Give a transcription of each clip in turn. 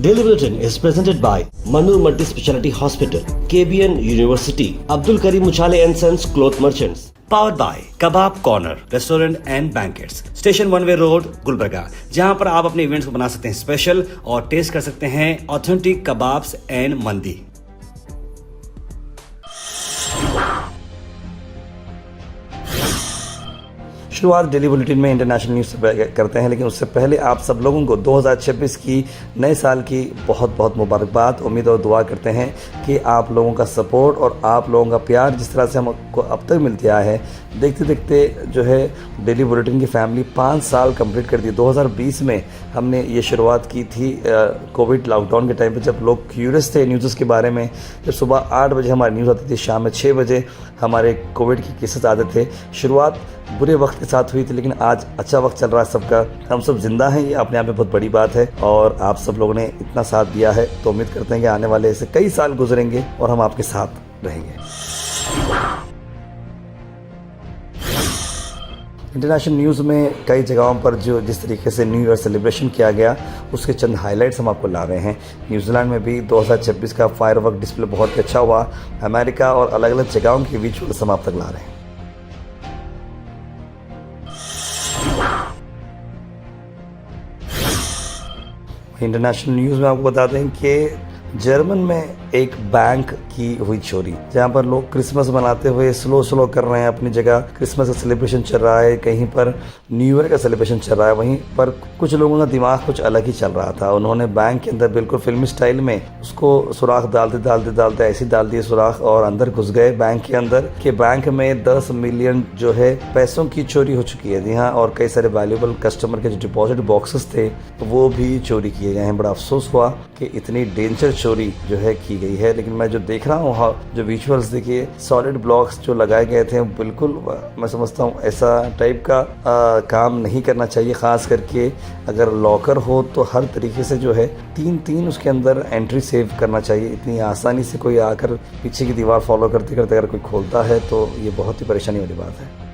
Daily Bulletin is presented by Manur Multi Speciality Hospital, KBN University, Abdul Karim Uchale and Sons Cloth Merchants. Powered by Kebab Corner Restaurant and Banquets, Station One Way Road, Gulbarga, जहां पर आप अपने events को बना सकते हैं special और test कर सकते हैं ऑथेंटिक कबाब्स एंड मंदी। शुरुआत डेली बुलेटिन में इंटरनेशनल न्यूज़ से करते हैं, लेकिन उससे पहले आप सब लोगों को 2026 की नए साल की बहुत बहुत मुबारकबाद। उम्मीद और दुआ करते हैं कि आप लोगों का सपोर्ट और आप लोगों का प्यार जिस तरह से हमको अब तक मिलते आया है, देखते देखते जो है डेली बुलेटिन की फैमिली 5 साल कंप्लीट कर दी। 2020 में हमने ये शुरुआत की थी कोविड लॉकडाउन के टाइम पे, जब लोग क्यूरियस थे न्यूज़ के बारे में। जब सुबह 8 बजे हमारी न्यूज़ आती थी, शाम में 6 बजे हमारे कोविड के केसेस आते थे। शुरुआत बुरे वक्त के साथ हुई थी, लेकिन आज अच्छा वक्त चल रहा है सबका, हम सब जिंदा हैं, ये अपने आप में बहुत बड़ी बात है। और आप सब लोगों ने इतना साथ दिया है, तो उम्मीद करते हैं कि आने वाले ऐसे कई साल गुजरेंगे और हम आपके साथ रहेंगे। इंटरनेशनल न्यूज़ में कई जगहों पर जो जिस तरीके से न्यू ईयर सेलिब्रेशन किया गया, उसके चंद हाइलाइट्स हम आपको ला रहे हैं। न्यूजीलैंड में भी 2026 का फायरवर्क डिस्प्ले बहुत ही अच्छा हुआ। अमेरिका और अलग अलग जगहों की विजुअल्स हम आप तक ला रहे हैं। इंटरनेशनल न्यूज़ में आपको बता दें कि जर्मन में एक बैंक की हुई चोरी, जहां पर लोग क्रिसमस मनाते हुए स्लो कर रहे हैं अपनी जगह। क्रिसमस का सेलिब्रेशन चल रहा है, कहीं पर न्यू ईयर का सेलिब्रेशन चल रहा है, वहीं पर कुछ लोगों का दिमाग कुछ अलग ही चल रहा था। उन्होंने बैंक के अंदर बिल्कुल फिल्मी स्टाइल में उसको सुराख डालते ऐसे डाल दिए सुराख, और अंदर घुस गए बैंक के अंदर कि बैंक में 10 मिलियन जो है पैसों की चोरी हो चुकी है। जी हाँ, और कई सारे वैल्यूएबल कस्टमर के जो डिपॉजिट बॉक्सेस थे वो भी चोरी किए गए हैं। बड़ा अफसोस हुआ कि इतनी डेंजर चोरी जो है की गई है। लेकिन मैं जो देख रहा हूँ, जो विजुअल्स देखिए, सॉलिड ब्लॉक्स जो लगाए गए थे, बिल्कुल मैं समझता हूँ ऐसा टाइप का काम नहीं करना चाहिए। ख़ास करके अगर लॉकर हो तो हर तरीके से जो है 3 उसके अंदर एंट्री सेव करना चाहिए। इतनी आसानी से कोई आकर पीछे की दीवार फॉलो करते करते अगर कोई खोलता है तो ये बहुत ही परेशानी वाली बात है।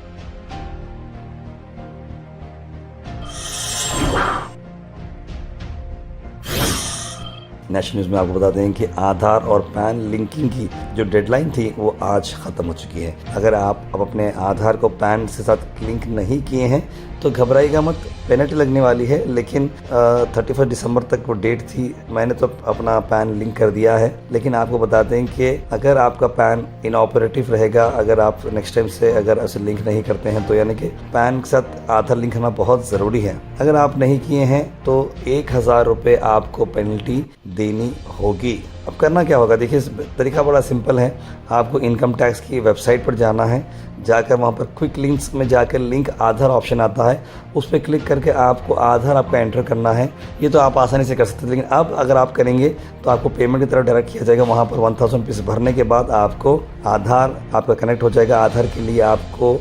नेशनल न्यूज़ में आपको बता दें कि आधार और पैन लिंकिंग की जो डेडलाइन थी वो आज ख़त्म हो चुकी है। अगर आप अब अपने आधार को पैन से साथ लिंक नहीं किए हैं तो घबराइएगा मत, पेनल्टी लगने वाली है। लेकिन 31 दिसंबर तक वो डेट थी। मैंने तो अपना पैन लिंक कर दिया है, लेकिन आपको बता दें कि अगर आपका पैन इनऑपरेटिव रहेगा, अगर आप नेक्स्ट टाइम से अगर ऐसे लिंक नहीं करते हैं, तो यानी कि पैन के साथ आधार लिंक करना बहुत ज़रूरी है। अगर आप नहीं किए हैं तो 1000 रुपये आपको पेनल्टी देनी होगी। अब करना क्या होगा, देखिए तरीका बड़ा सिंपल है। आपको इनकम टैक्स की वेबसाइट पर जाना है, जाकर वहाँ पर क्विक लिंक्स में जाकर लिंक आधार ऑप्शन आता है, उस पर क्लिक करके आपको आधार आपका एंटर करना है। ये तो आप आसानी से कर सकते हैं, लेकिन अब अगर आप करेंगे तो आपको पेमेंट की तरफ डायरेक्ट किया जाएगा। वहाँ पर 1000 रुपीज़ भरने के बाद आपको आधार आपका कनेक्ट हो जाएगा। आधार के लिए आपको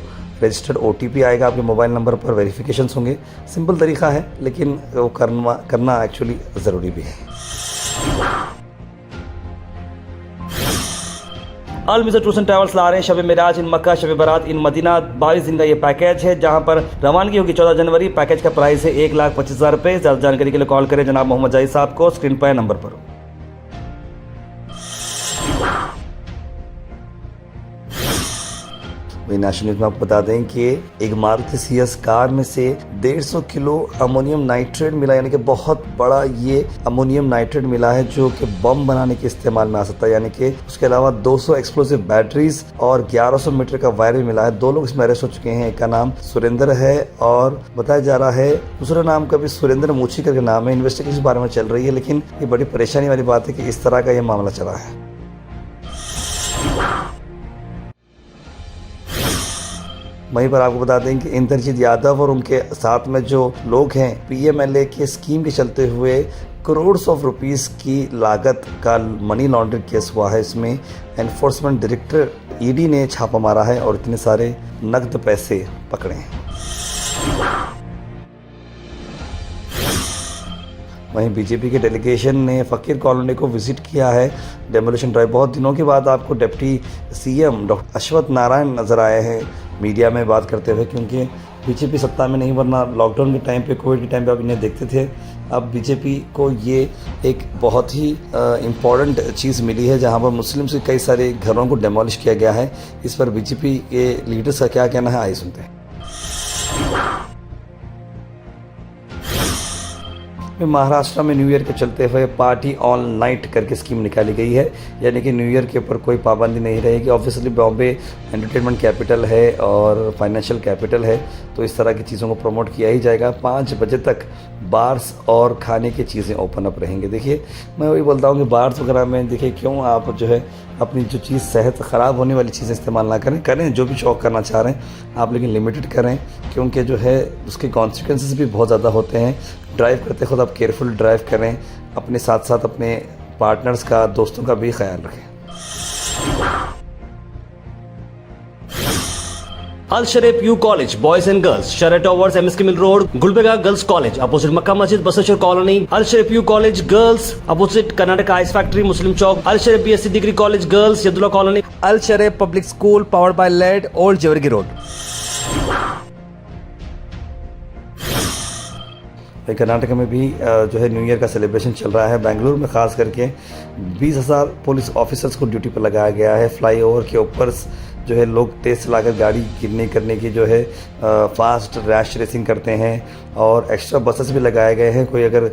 रजिस्टर्ड OTP आएगा आपके मोबाइल नंबर पर, वेरिफिकेशंस होंगे। सिंपल तरीका है, लेकिन वो करना एक्चुअली ज़रूरी भी है। अल मिज़र टूर्स एंड ट्रैवल्स ला रहे हैं शब मिराज इन मक्का, शब बरात इन मदीना। 22 दिन का ये पैकेज है, जहां पर रवानगी होगी 14 जनवरी। पैकेज का प्राइस है 1,25,000 रुपये। ज़्यादा जानकारी के लिए कॉल करें जनाब मोहम्मद जाहिद साहब को, स्क्रीन पर नंबर पर। वही नेशनल न्यूज़ में आपको बता दें कि एक मारुति सियाज कार में से 150 किलो अमोनियम नाइट्रेट मिला, यानी कि बहुत बड़ा ये अमोनियम नाइट्रेट मिला है जो कि बम बनाने के इस्तेमाल में आ सकता है। यानी कि उसके अलावा 200 एक्सप्लोसिव बैटरीज और 1100 मीटर का वायर भी मिला है। 2 लोग इसमें अरेस्ट हो चुके हैं। एक का नाम सुरेंद्र है और बताया जा रहा है दूसरा नाम का भी सुरेंद्र मूछी करके नाम है। इन्वेस्टिगेशन इस बारे में चल रही है, लेकिन ये बड़ी परेशानी वाली बात है कि इस तरह का ये मामला चला है। वहीं पर आपको बता दें कि इंद्रजीत यादव और उनके साथ में जो लोग हैं, PMLA के स्कीम के चलते हुए करोड़ ऑफ रुपीस की लागत का मनी लॉन्ड्रिंग केस हुआ है। इसमें एनफोर्समेंट डायरेक्टर ED ने छापा मारा है और इतने सारे नकद पैसे पकड़े हैं। वहीं बीजेपी के डेलीगेशन ने फ़कीर कॉलोनी को विजिट किया है, डेमोलिशन ड्राइव। बहुत दिनों के बाद आपको डिप्टी CM डॉक्टर अश्वत्थ नारायण नज़र आए हैं मीडिया में बात करते हुए, क्योंकि बीजेपी सत्ता में नहीं, वरना लॉकडाउन के टाइम पे, कोविड के टाइम पे आप इन्हें देखते थे। अब बीजेपी को ये एक बहुत ही इम्पॉर्टेंट चीज़ मिली है जहाँ पर मुस्लिम्स के कई सारे घरों को डेमोलिश किया गया है। इस पर बीजेपी के लीडर्स का क्या कहना है, आइए सुनते हैं। महाराष्ट्र में न्यू ईयर के चलते हुए पार्टी ऑल नाइट करके स्कीम निकाली गई है, यानी कि न्यू ईयर के ऊपर कोई पाबंदी नहीं रहेगी। ऑब्वियसली बॉम्बे एंटरटेनमेंट कैपिटल है और फाइनेंशियल कैपिटल है, तो इस तरह की चीज़ों को प्रमोट किया ही जाएगा। 5 बजे तक बार्स और खाने की चीज़ें ओपन अप रहेंगे। देखिए, मैं वही बोलता हूँ कि बार्स वगैरह में देखिए क्यों आप जो है अपनी जो चीज़ सेहत ख़राब होने वाली चीज़ें इस्तेमाल ना करें जो भी शौक़ करना चाह रहे हैं आप, लेकिन लिमिटेड करें, क्योंकि जो है उसके कॉन्सिक्वेंसेस भी बहुत ज़्यादा होते हैं। ड्राइव करते खुद आप केयरफुल ड्राइव करें, अपने साथ साथ अपने पार्टनर्स का, दोस्तों का भी ख्याल रखें। Al Sharif U college boys and girls, शरय towers, MSK mill road, Gulbarga girls college opposite Makka Masjid, Basaveshwar colony. Al Sharif U college girls opposite Karnataka ice factory, Muslim Chowk. Al Sharif BSc degree college girls, Yadulla colony. Al Sharif public school powered by लेड, ओल्ड जेवरगी रोड। कर्नाटक में भी जो है न्यू ईयर का celebration चल रहा है। बेंगलुरु में ख़ास करके 20,000 पुलिस ऑफिसर्स को ड्यूटी पर लगाया गया है। फ्लाईओवर के ऊपर जो है लोग तेज़ चलाकर गाड़ी गिरने करने की जो है फास्ट रैश रेसिंग करते हैं, और एक्स्ट्रा बसेस भी लगाए गए हैं। कोई अगर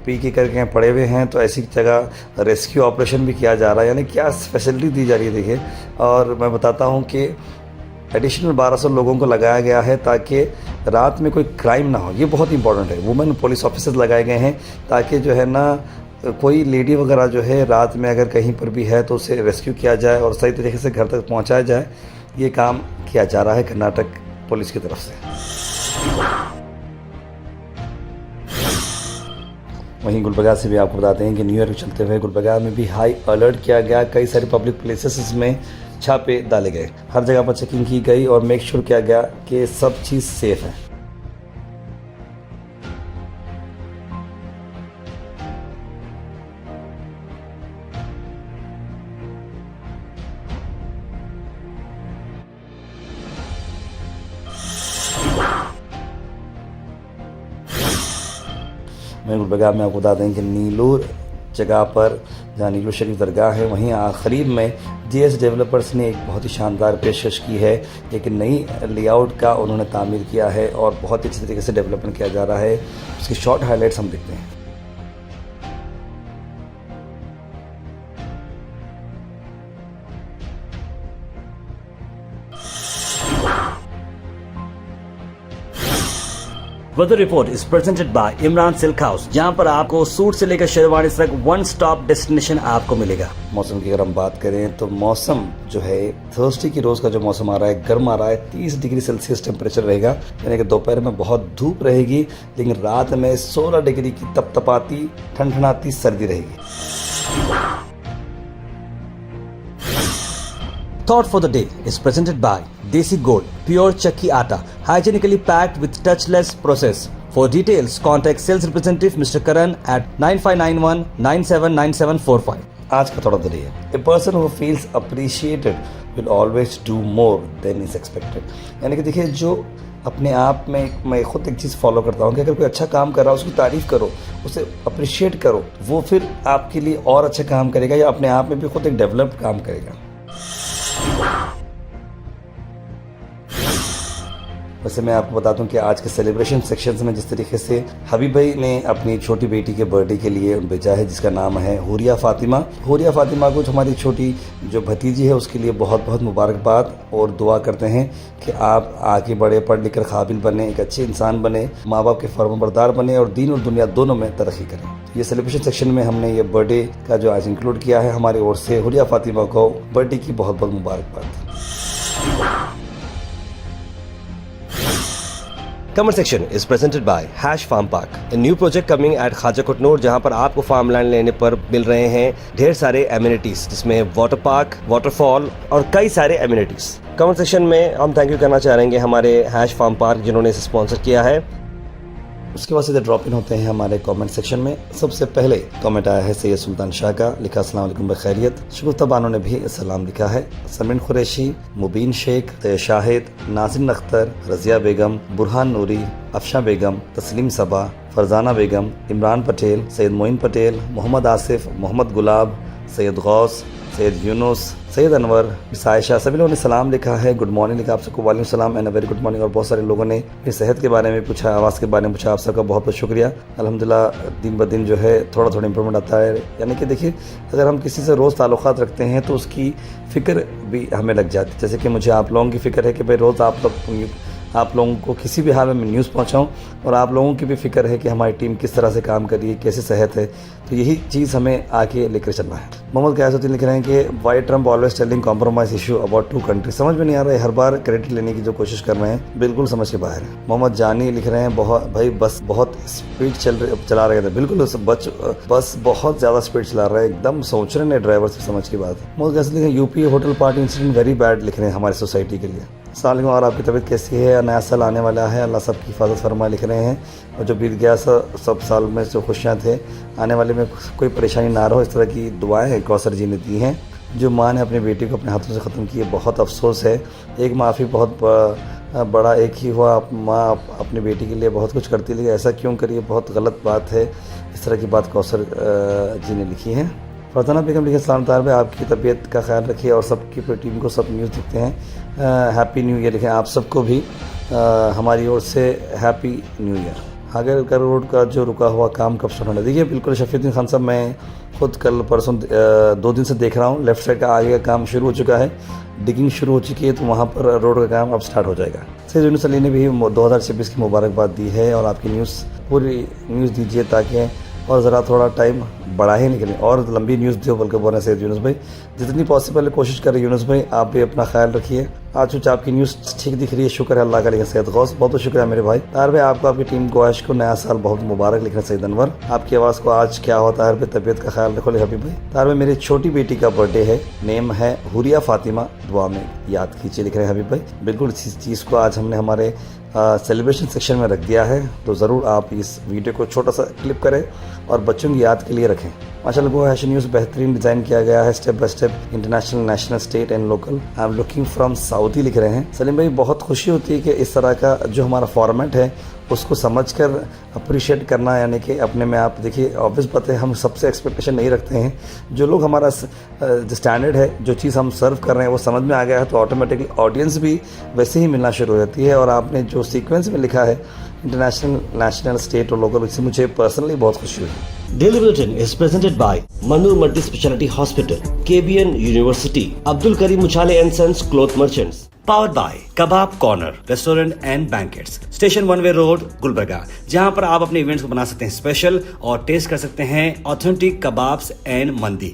पी के करके पड़े हुए हैं तो ऐसी जगह रेस्क्यू ऑपरेशन भी किया जा रहा है, यानी क्या फैसिलिटी दी जा रही है देखिए। और मैं बताता हूँ कि एडिशनल 1200 लोगों को लगाया गया है ताकि रात में कोई क्राइम ना हो। ये बहुत इंपॉर्टेंट है। वुमेन पुलिस ऑफिसर्स लगाए गए हैं ताकि जो है ना कोई लेडी वगैरह जो है रात में अगर कहीं पर भी है तो उसे रेस्क्यू किया जाए और सही तरीके से घर तक पहुंचाया जाए। ये काम किया जा रहा है कर्नाटक पुलिस की तरफ से। वहीं गुलबर्गा से भी आपको बताते हैं कि न्यू ईयर को चलते हुए गुलबर्गा में भी हाई अलर्ट किया गया। कई सारे पब्लिक प्लेसेस में छापे डाले गए, हर जगह पर चेकिंग की गई और मेक श्योर किया गया कि सब चीज़ सेफ है। मैं गुलबर्गा में आपको बता दें कि नीलूर जगह पर जहाँ नीलूर शरीफ दरगाह है, वहीं करीब में DS डेवलपर्स ने एक बहुत ही शानदार पेशकश की है। एक नई लेआउट का उन्होंने तामीर किया है और बहुत ही अच्छी तरीके से डेवलपमेंट किया जा रहा है। उसकी शॉर्ट हाइलाइट्स हम देखते हैं। Weather report is presented by Imran silk house, जहां पर आपको सूट से लेकर शेरवानी तक वन स्टॉप डेस्टिनेशन आपको मिलेगा। मौसम की अगर हम बात करें तो मौसम जो है थर्सडे की रोज़ का जो मौसम आ रहा है गर्म आ रहा है। 30 डिग्री सेल्सियस टेम्परेचर रहेगा, यानी कि दोपहर में बहुत धूप रहेगी, लेकिन रात में 16 डिग्री की तपतपाती ठंडनाती सर्दी रहेगी। Thought for the day is presented by Desi Gold, pure chakki atta, hygienically packed with touchless process. For details, contact sales representative Mr. Karan at 9591 979745. आज का थोड़ा है A person who feels appreciated will always do more than is expected। यानी कि देखिए, जो अपने आप में मैं खुद एक चीज़ फॉलो करता हूँ कि अगर कोई अच्छा काम कर रहा है उसकी तारीफ़ करो, उसे अप्रिशिएट करो, वो फिर आपके लिए और अच्छा काम करेगा या अपने आप में भी खुद एक डेवलप्ड काम करेगा। वैसे मैं आपको बता दूं कि आज के सेलिब्रेशन सेक्शंस में जिस तरीके से हबीब भाई ने अपनी छोटी बेटी के बर्थडे के लिए भेजा है, जिसका नाम है हुरिया फातिमा। हुरिया फातिमा को हमारी छोटी जो भतीजी है उसके लिए बहुत बहुत मुबारकबाद और दुआ करते हैं कि आप आगे बढ़े, पढ़ लिख कर काबिल बने, एक अच्छे इंसान बने, माँ बाप के फर्माबरदार बने और दीन और दुनिया दोनों में तरक्की करें। ये सेलिब्रेशन सेक्शन में हमने ये बर्थडे का जो आज इंक्लूड किया है। हमारी ओर से हुरिया फातिमा को बर्थडे की बहुत बहुत मुबारकबाद। Comment section is presented by hash farm park, a new project coming at Khaja Kotnur, जहां पर आपको फार्म लैंड लेने पर मिल रहे हैं ढेर सारे एमिनिटीज, जिसमें वाटर पार्क, वाटरफॉल और कई सारे एमिनिटीज। कमेंट सेक्शन में हम थैंक यू करना चाहेंगे हमारे हैश फार्म पार्क जिन्होंने इसे स्पॉन्सर किया है। उसके बाद सीधे ड्रॉप इन होते हैं हमारे कमेंट सेक्शन में। सबसे पहले कमेंट आया है सैयद सुल्तान शाह का, लिखा अस्सलाम वालेकुम बखैरियत। शुगुफ्ता बानो ने भी सलाम लिखा है। सरमिन कुरैशी, मुबीन शेख, तय शाहिद, नाज़िन अख्तर, रज़िया बेगम, बुरहान नूरी, अफशा बेगम, तस्लीम सबा, फरजाना बेगम, इमरान पटेल, सैयद मोइन पटेल, मोहम्मद आसिफ, मोहम्मद गुलाब, सैयद गौस, सैयद यूनुस, सैयद अनवर, सायशा, सभी लोगों ने सलाम लिखा है, गुड मॉर्निंग लिखा। आप सबको वालेकुम सलाम एंड वेरी गुड मॉर्निंग। और बहुत सारे लोगों ने अपनी सेहत के बारे में पूछा, आवाज़ के बारे में पूछा। आप सबका बहुत बहुत शुक्रिया। अल्हम्दुलिल्लाह दिन ब दिन जो है थोड़ा थोड़ा इंप्रूवमेंट आता है। यानी कि देखिए, अगर हम किसी से रोज़ ताल्लुक़ात रखते हैं तो उसकी फ़िक्र भी हमें लग जाती है। जैसे कि मुझे आप लोगों की फ़िक्र है कि भाई रोज़ आप लोगों को किसी भी हाल में मैं न्यूज़ पहुंचाऊं, और आप लोगों की भी फिक्र है कि हमारी टीम किस तरह से काम कर रही है, कैसी सेहत है। तो यही चीज़ हमें आगे लेकर चलना है। मोहम्मद कैसुद्दीन लिख रहे हैं कि why Trump always telling compromise issue about 2 country. समझ में नहीं आ रहा है, हर बार क्रेडिट लेने की जो कोशिश कर रहे हैं बिल्कुल समझ के बाहर है। मोहम्मद जानी लिख रहे हैं बस बहुत स्पीड चला रहे थे। बिल्कुल बस बहुत ज़्यादा स्पीड चला रहा है, एकदम सोच रहे हैं ड्राइवर से, समझ की बात है। मोहम्मद कैसुद्दीन लिख रहे हैं UP hotel party incident very bad लिख रहे हैं हमारी सोसाइटी के लिए। अस्सलाम और आपकी तबीयत कैसी है? नया साल आने वाला है, अल्लाह सबकी हिफाजत फरमा लिख रहे हैं। और जो बीत गया सब साल में जो खुशियाँ थे, आने वाले में कोई परेशानी ना रहो, इस तरह की दुआएं कौसर जी ने दी हैं। जो माँ ने अपनी बेटी को अपने हाथों से ख़त्म किए, बहुत अफसोस है। एक माफ़ी बहुत बड़ा एक ही हुआ। माँ अपनी बेटी के लिए बहुत कुछ करती, लेकिन ऐसा क्यों करिए, बहुत गलत बात है। इस तरह की बात कौसर जी ने लिखी है। फरजाना बेगम लिखे सलाम तार में आपकी तबीयत का ख्याल रखिए और सबकी पूरी टीम को सब न्यूज़ दिखते हैं। हैप्पी न्यू ईयर लिखें आप सबको भी हमारी ओर से हैप्पी न्यू ईयर। आगे कर रोड का जो रुका हुआ काम कब शुरू होना? देखिए बिल्कुल शफीउद्दीन खान साहब, मैं खुद कल परसों 2 दिन से देख रहा हूँ, लेफ़्ट साइड का आगे का काम शुरू हो चुका है, डिगिंग शुरू हो चुकी है, तो वहाँ पर रोड का काम अब स्टार्ट हो जाएगा। सैयद यूनुस अली ने भी 2026 की मुबारकबाद दी है और आपकी पूरी न्यूज़ दीजिए ताकि और ज़रा थोड़ा टाइम बढ़ा ही निकले और लंबी न्यूज़ दो, बल्कि बोल रहे सैयद यूनुस भाई, जितनी पॉसिबल है कोशिश करें। यूनुस भाई आप भी अपना ख्याल रखिए। आज कुछ आपकी न्यूज़ ठीक दिख रही है, शुक्र है अल्लाह का। लिखे सैयद गौस, बहुत बहुत शुक्रिया मेरे भाई। तार भाई आपको, आपकी टीम को आयश को नया साल बहुत मुबारक। लिख रहे सैयद अनवर, आपकी आवाज़ को आज क्या हुआ? तार भाई तबीयत का ख्याल रखो। हबीब भाई, तार भाई मेरी छोटी बेटी का बर्थडे है, नेम है हुरिया फातिमा, दुआ में याद कीजिए। लिख रहे हैं हबीब भाई, बिल्कुल इस चीज़ को आज हमने हमारे सेलिब्रेशन सेक्शन में रख दिया है, तो ज़रूर आप इस वीडियो को छोटा सा क्लिप करें और बच्चों की याद के लिए रखें। माशाल्लाह वो हैश न्यूज़ बेहतरीन डिज़ाइन किया गया है, step by step, international, national, state and local. I am looking from Saudi लिख रहे हैं सलीम भाई। बहुत खुशी होती है कि इस तरह का जो हमारा फॉर्मेट है उसको समझकर अप्रिशिएट करना, यानी कि अपने में आप देखिए, ऑब्वियस बात है हम सबसे एक्सपेक्टेशन नहीं रखते हैं। जो लोग हमारा जो स्टैंडर्ड है, जो चीज़ हम सर्व कर रहे हैं वो समझ में आ गया है, तो ऑटोमेटिकली ऑडियंस भी वैसे ही मिलना शुरू हो जाती है। और आपने जो सीक्वेंस में लिखा है इंटरनेशनल, नेशनल, स्टेट और लोकल, इससे मुझे पर्सनली बहुत खुशी हुई। Daily Bulletin is presented by Manur Multi Speciality Hospital, KBN University, Abdul Karim Uchale and Sons Cloth Merchants. Powered by Kebab Corner Restaurant and Banquets, Station 1 Way Road, Gulbarga, जहां पर आप अपने इवेंट्स को बना सकते हैं स्पेशल और टेस्ट कर सकते हैं ऑथेंटिक कबाब्स एंड मंदी।